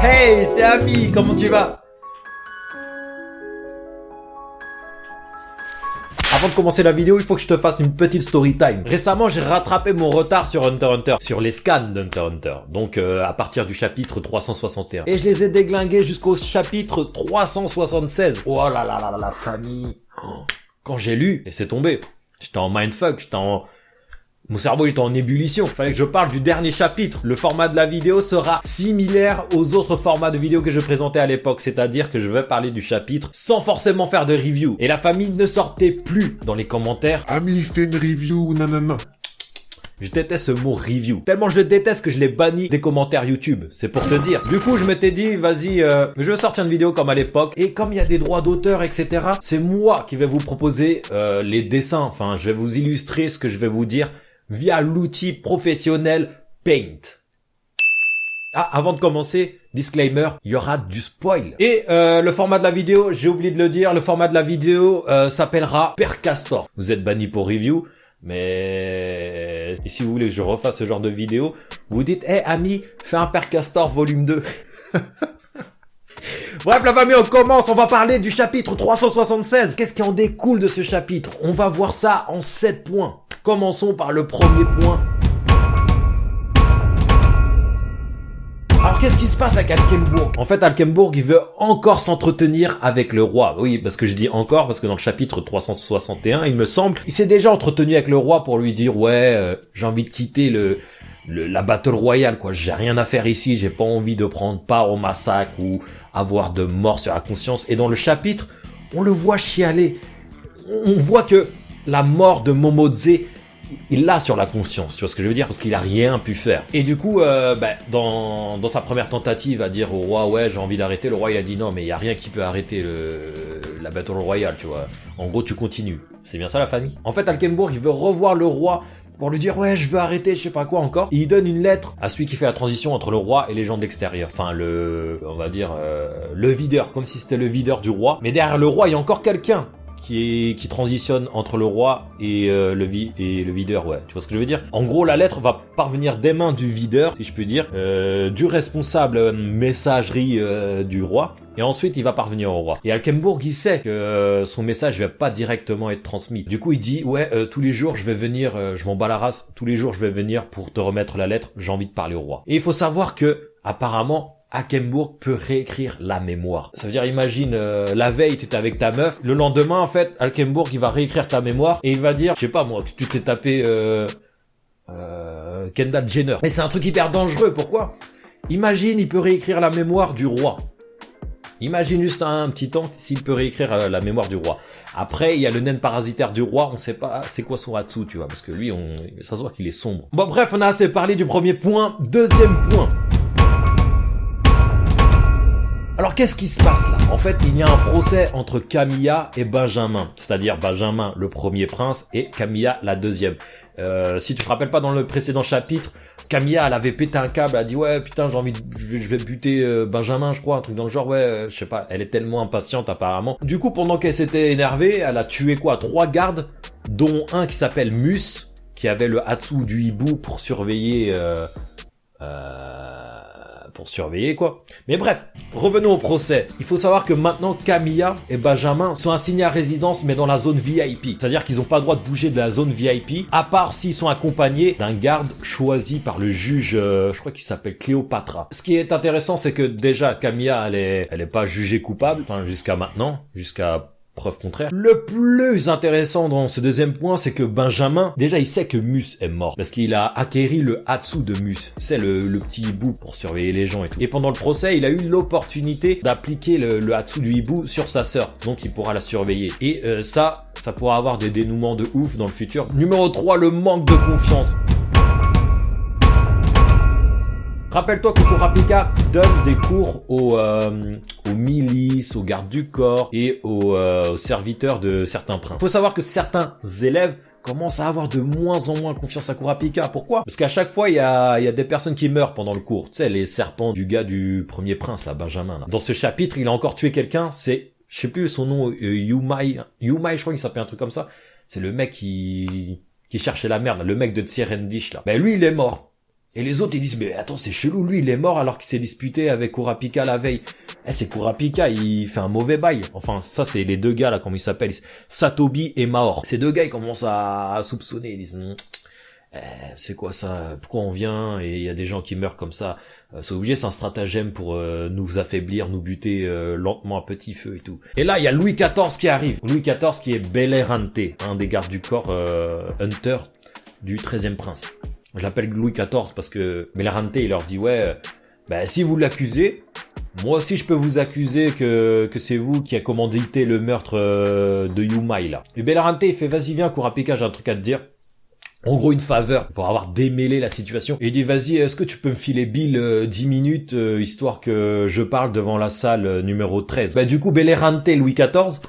Hey, c'est Ami, comment tu vas? Avant de commencer la vidéo, il faut que je te fasse une petite story time. Récemment, j'ai rattrapé mon retard sur Hunter x Hunter, sur les scans d'Hunter x Hunter. Donc, à partir du chapitre 361. Et je les ai déglingués jusqu'au chapitre 376. Oh là là là là, la famille. Quand j'ai lu, et c'est tombé. J'étais en mindfuck, mon cerveau était en ébullition. Il fallait que je parle du dernier chapitre. Le format de la vidéo sera similaire aux autres formats de vidéos que je présentais à l'époque. C'est-à-dire que je vais parler du chapitre sans forcément faire de review. Et la famille ne sortait plus dans les commentaires. Ami, fait une review, nanana. Je déteste ce mot review. Tellement je le déteste que je l'ai banni des commentaires YouTube. C'est pour te dire. Du coup, je m'étais dit, vas-y, je vais sortir une vidéo comme à l'époque. Et comme il y a des droits d'auteur, etc., c'est moi qui vais vous proposer les dessins. Enfin, je vais vous illustrer ce que je vais vous dire via l'outil professionnel Paint. Ah, avant de commencer, disclaimer, il y aura du spoil. Et le format de la vidéo, j'ai oublié de le dire, le format de la vidéo s'appellera Percastor. Vous êtes banni pour review, mais et si vous voulez que je refasse ce genre de vidéo, vous dites, hey ami, fais un Percastor volume 2. Bref, la famille, on commence, on va parler du chapitre 376. Qu'est-ce qui en découle de ce chapitre? On va voir ça en 7 points. Commençons par le premier point. Alors, qu'est-ce qui se passe avec Alkenburg? En fait, Alkenburg, il veut encore s'entretenir avec le roi. Oui, parce que je dis encore, parce que dans le chapitre 361, il me semble, il s'est déjà entretenu avec le roi pour lui dire, ouais, j'ai envie de quitter la Battle Royale, quoi. J'ai rien à faire ici, j'ai pas envie de prendre part au massacre ou avoir de mort sur la conscience. Et dans le chapitre, on le voit chialer. On voit que la mort de Momodze, il l'a sur la conscience, tu vois ce que je veux dire? Parce qu'il a rien pu faire. Et du coup, dans sa première tentative à dire au roi, ouais, j'ai envie d'arrêter, le roi il a dit non, mais il y a rien qui peut arrêter la Battle Royale, tu vois. En gros, tu continues. C'est bien ça la famille? En fait, Alkenburg, il veut revoir le roi pour lui dire ouais, je veux arrêter, je sais pas quoi encore. Et il donne une lettre à celui qui fait la transition entre le roi et les gens de l'extérieur. Enfin, le videur, comme si c'était le videur du roi. Mais derrière le roi, il y a encore quelqu'un qui transitionne entre le roi et le videur, ouais. Tu vois ce que je veux dire? En gros, la lettre va parvenir des mains du videur, si je peux dire, du responsable messagerie du roi. Et ensuite, il va parvenir au roi. Et Alkenburg, il sait que son message va pas directement être transmis. Du coup, il dit, ouais, tous les jours, je vais venir, je m'en bats la race, tous les jours, je vais venir pour te remettre la lettre, j'ai envie de parler au roi. Et il faut savoir que, apparemment, Alkenburg peut réécrire la mémoire. Ça veut dire, imagine, la veille, tu étais avec ta meuf, le lendemain, en fait, Alkenburg, il va réécrire ta mémoire, et il va dire, je sais pas moi, que tu t'es tapé, Kendall Jenner. Mais c'est un truc hyper dangereux, pourquoi? Imagine, il peut réécrire la mémoire du roi. Imagine juste un petit temps s'il peut réécrire la mémoire du roi. Après, il y a le naine parasitaire du roi, on sait pas c'est quoi son Hatsu, tu vois, parce que lui, ça se voit qu'il est sombre. Bon, bref, on a assez parlé du premier point. Deuxième point. Alors, qu'est-ce qui se passe là? En fait, il y a un procès entre Camilla et Benjamin. C'est-à-dire Benjamin, le premier prince, et Camilla, la deuxième. Si tu te rappelles pas, dans le précédent chapitre, Camilla, elle avait pété un câble, elle a dit ouais putain je vais buter Benjamin, je crois, un truc dans le genre, ouais, je sais pas, elle est tellement impatiente apparemment. Du coup, pendant qu'elle s'était énervée, elle a tué 3 gardes, dont un qui s'appelle Mus, qui avait le Hatsu du hibou pour surveiller quoi. Mais bref, revenons au procès. Il faut savoir que maintenant Camilla et Benjamin sont assignés à résidence mais dans la zone VIP. C'est-à-dire qu'ils n'ont pas le droit de bouger de la zone VIP, à part s'ils sont accompagnés d'un garde choisi par le juge, je crois qu'il s'appelle Cléopatra. Ce qui est intéressant, c'est que déjà Camilla, elle est pas jugée coupable, enfin jusqu'à maintenant, jusqu'à preuve contraire. Le plus intéressant dans ce deuxième point, c'est que Benjamin, déjà il sait que Mus est mort, parce qu'il a acquéri le Hatsu de Mus. C'est le petit hibou pour surveiller les gens et tout. Et pendant le procès, il a eu l'opportunité d'appliquer le Hatsu du hibou sur sa sœur, donc il pourra la surveiller. Et ça pourra avoir des dénouements de ouf dans le futur. Numéro 3, le manque de confiance. Rappelle-toi que Kurapika donne des cours aux milices, aux gardes du corps et aux serviteurs de certains princes. Faut savoir que certains élèves commencent à avoir de moins en moins confiance à Kurapika. Pourquoi? Parce qu'à chaque fois, il y a des personnes qui meurent pendant le cours. Tu sais, les serpents du gars du premier prince, là, Benjamin. Là. Dans ce chapitre, il a encore tué quelqu'un. C'est, je sais plus son nom, Yumai, je crois qu'il s'appelle un truc comme ça. C'est le mec qui cherchait la merde, le mec de Tsirendish, là. Ben lui, il est mort. Et les autres, ils disent, mais attends, c'est chelou, lui, il est mort alors qu'il s'est disputé avec Kurapika la veille. C'est Kurapika, il fait un mauvais bail. Enfin, ça, c'est les deux gars, là, comment ils s'appellent, Satobi et Maor. Ces deux gars, ils commencent à soupçonner, ils disent, c'est quoi ça? Pourquoi on vient et il y a des gens qui meurent comme ça? C'est obligé, c'est un stratagème pour nous affaiblir, nous buter lentement à petit feu et tout. Et là, il y a Louis XIV qui arrive. Louis XIV qui est Belerante, un des gardes du corps Hunter du 13e prince. Je l'appelle Louis XIV parce que Belerante, il leur dit, si vous l'accusez, moi aussi je peux vous accuser que c'est vous qui a commandité le meurtre de Yumai, là. Et Belerante, il fait, vas-y, viens, Kurapika, j'ai un truc à te dire. En gros, une faveur pour avoir démêlé la situation. Et il dit, vas-y, est-ce que tu peux me filer Bill 10 minutes, histoire que je parle devant la salle numéro 13. Du coup, Belerante, Louis XIV,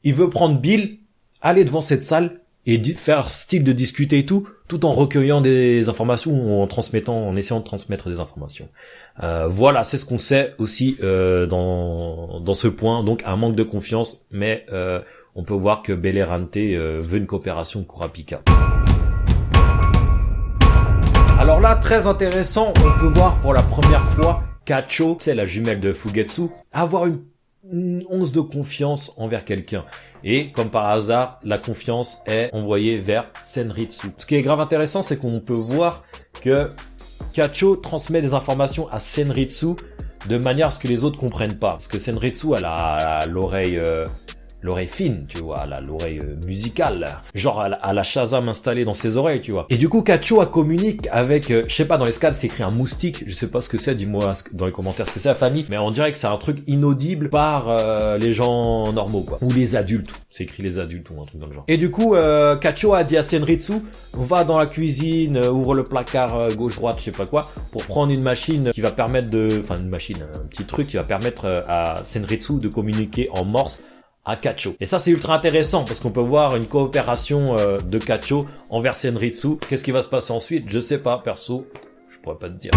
il veut prendre Bill, aller devant cette salle, et faire style de discuter et tout en recueillant des informations ou en essayant de transmettre des informations. Voilà, c'est ce qu'on sait aussi dans ce point. Donc, un manque de confiance, mais on peut voir que Belerante veut une coopération de Kurapika. Alors là, très intéressant, on peut voir pour la première fois Kacho, c'est la jumelle de Fugetsu, avoir une once de confiance envers quelqu'un. Et comme par hasard, la confiance est envoyée vers Senritsu. Ce qui est grave intéressant, c'est qu'on peut voir que Kacho transmet des informations à Senritsu de manière à ce que les autres comprennent pas. Parce que Senritsu a l'oreille fine, tu vois, l'oreille musicale. Genre, à la Shazam installée dans ses oreilles, tu vois. Et du coup, Kacho communique avec, je sais pas, dans les scans, c'est écrit un moustique. Je sais pas ce que c'est, dis-moi dans les commentaires ce que c'est, la famille. Mais on dirait que c'est un truc inaudible par les gens normaux, quoi. Ou les adultes. C'est écrit les adultes ou un truc dans le genre. Et du coup, Kacho a dit à Senritsu, va dans la cuisine, ouvre le placard gauche-droite, je sais pas quoi, pour prendre une machine qui va permettre un petit truc qui va permettre à Senritsu de communiquer en morse à Kacho. Et ça, c'est ultra intéressant parce qu'on peut voir une coopération de Kacho envers Senritsu. Qu'est-ce qui va se passer ensuite? Je sais pas, perso. Je pourrais pas te dire.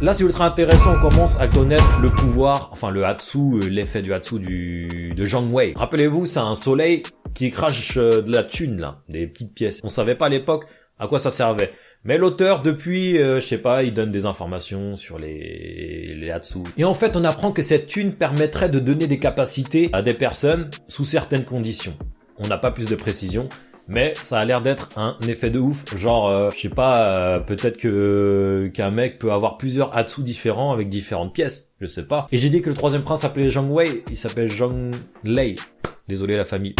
Là, c'est ultra intéressant. On commence à connaître le pouvoir, enfin le Hatsu, l'effet du Hatsu de Zhang Wei. Rappelez-vous, c'est un soleil qui crache de la thune, là, des petites pièces. On savait pas à l'époque à quoi ça servait. Mais l'auteur, depuis, je sais pas, il donne des informations sur les Hatsu. Et en fait, on apprend que cette thune permettrait de donner des capacités à des personnes sous certaines conditions. On n'a pas plus de précision, mais ça a l'air d'être un effet de ouf. Genre, je sais pas, peut-être qu'un mec peut avoir plusieurs Hatsu différents avec différentes pièces. Je sais pas. Et j'ai dit que le troisième prince s'appelait Zhang Wei, il s'appelle Zhang Lei. Désolé la famille.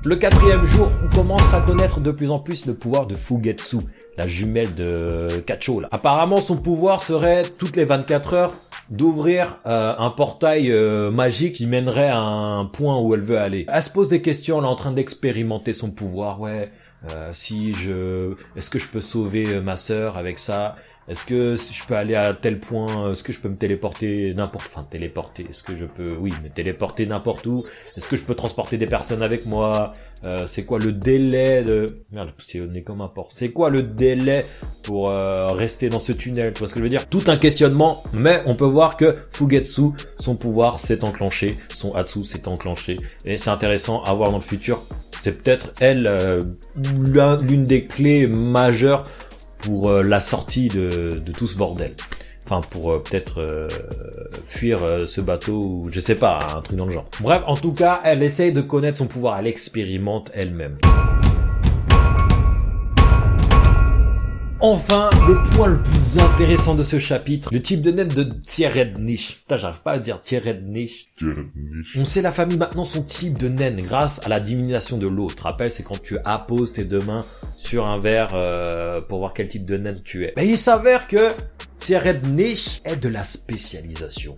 Le 4e jour, on commence à connaître de plus en plus le pouvoir de Fugetsu, la jumelle de Kacho, là. Apparemment, son pouvoir serait, toutes les 24 heures, d'ouvrir un portail magique qui mènerait à un point où elle veut aller. Elle se pose des questions, elle est en train d'expérimenter son pouvoir. Est-ce que je peux sauver ma sœur avec ça? Est-ce que je peux aller à tel point? Est-ce que je peux me téléporter est-ce que je peux, me téléporter n'importe où? Est-ce que je peux transporter des personnes avec moi? C'est quoi le délai merde, c'est au nez comme un porc. C'est quoi le délai pour rester dans ce tunnel? Tu vois ce que je veux dire? Tout un questionnement, mais on peut voir que Fugetsu, son pouvoir s'est enclenché, son Hatsu s'est enclenché, et c'est intéressant à voir dans le futur. C'est peut-être elle, l'une des clés majeures pour la sortie de tout ce bordel. Enfin, pour peut-être fuir ce bateau, ou je sais pas, un truc dans le genre. Bref, en tout cas, elle essaye de connaître son pouvoir, elle expérimente elle-même. Enfin, le point le plus intéressant de ce chapitre, le type de nen de Tierednish. Putain, j'arrive pas à le dire, Tierednish. On sait la famille maintenant son type de naine grâce à la diminution de l'eau. Tu te rappelles, c'est quand tu apposes tes deux mains sur un verre pour voir quel type de naine tu es. Il s'avère que Tierednish est de la spécialisation.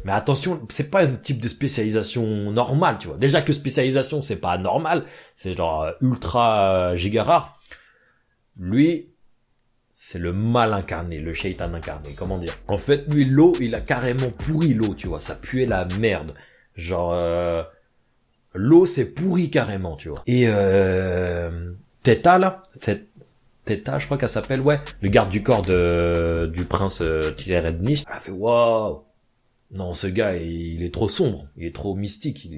Mais attention, c'est pas un type de spécialisation normale, tu vois. Déjà que spécialisation, c'est pas normal, c'est genre ultra giga rare. Lui, c'est le mal incarné, le shaitan incarné, comment dire. En fait, lui, l'eau, il a carrément pourri l'eau, tu vois, ça puait la merde. Genre, l'eau, c'est pourri carrément, tu vois. Et Theta, là, Theta, je crois qu'elle s'appelle, le garde du corps du prince Tierednish, elle a fait, waouh, non, ce gars, il est trop sombre, il est trop mystique,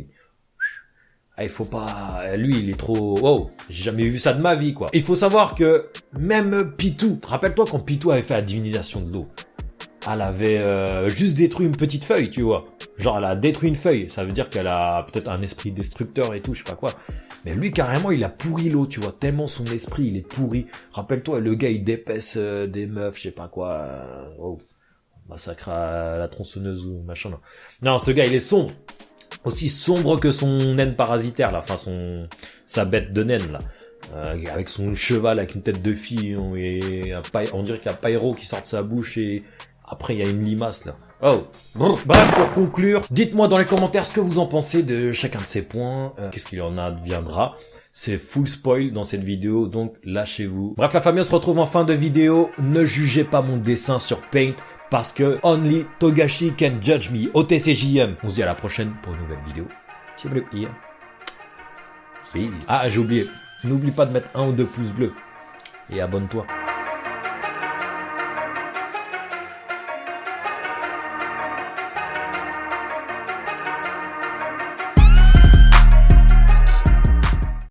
Ah, il faut pas... Lui, il est trop... Oh, j'ai jamais vu ça de ma vie, quoi. Il faut savoir que même Pitou, rappelle-toi quand Pitou avait fait la divinisation de l'eau, elle avait juste détruit une petite feuille, tu vois. Genre, elle a détruit une feuille. Ça veut dire qu'elle a peut-être un esprit destructeur et tout, je sais pas quoi. Mais lui, carrément, il a pourri l'eau, tu vois. Tellement son esprit, il est pourri. Rappelle-toi, le gars, il dépaisse des meufs, je sais pas quoi. Oh, massacre à la tronçonneuse ou machin. Non, ce gars, il est sombre. Aussi sombre que son naine parasitaire, là. Enfin, sa bête de naine, là. Avec son cheval, avec une tête de fille, et on dirait qu'il y a Pyro qui sort de sa bouche, et après, il y a une limace, là. Oh. Bref, pour conclure, dites-moi dans les commentaires ce que vous en pensez de chacun de ces points. Qu'est-ce qu'il en adviendra? C'est full spoil dans cette vidéo, donc lâchez-vous. Bref, la famille, on se retrouve en fin de vidéo. Ne jugez pas mon dessin sur Paint, parce que only Togashi can judge me. OTCJM. On se dit à la prochaine pour une nouvelle vidéo. Ah, j'ai oublié. N'oublie pas de mettre 1 ou 2 pouces bleus. Et abonne-toi.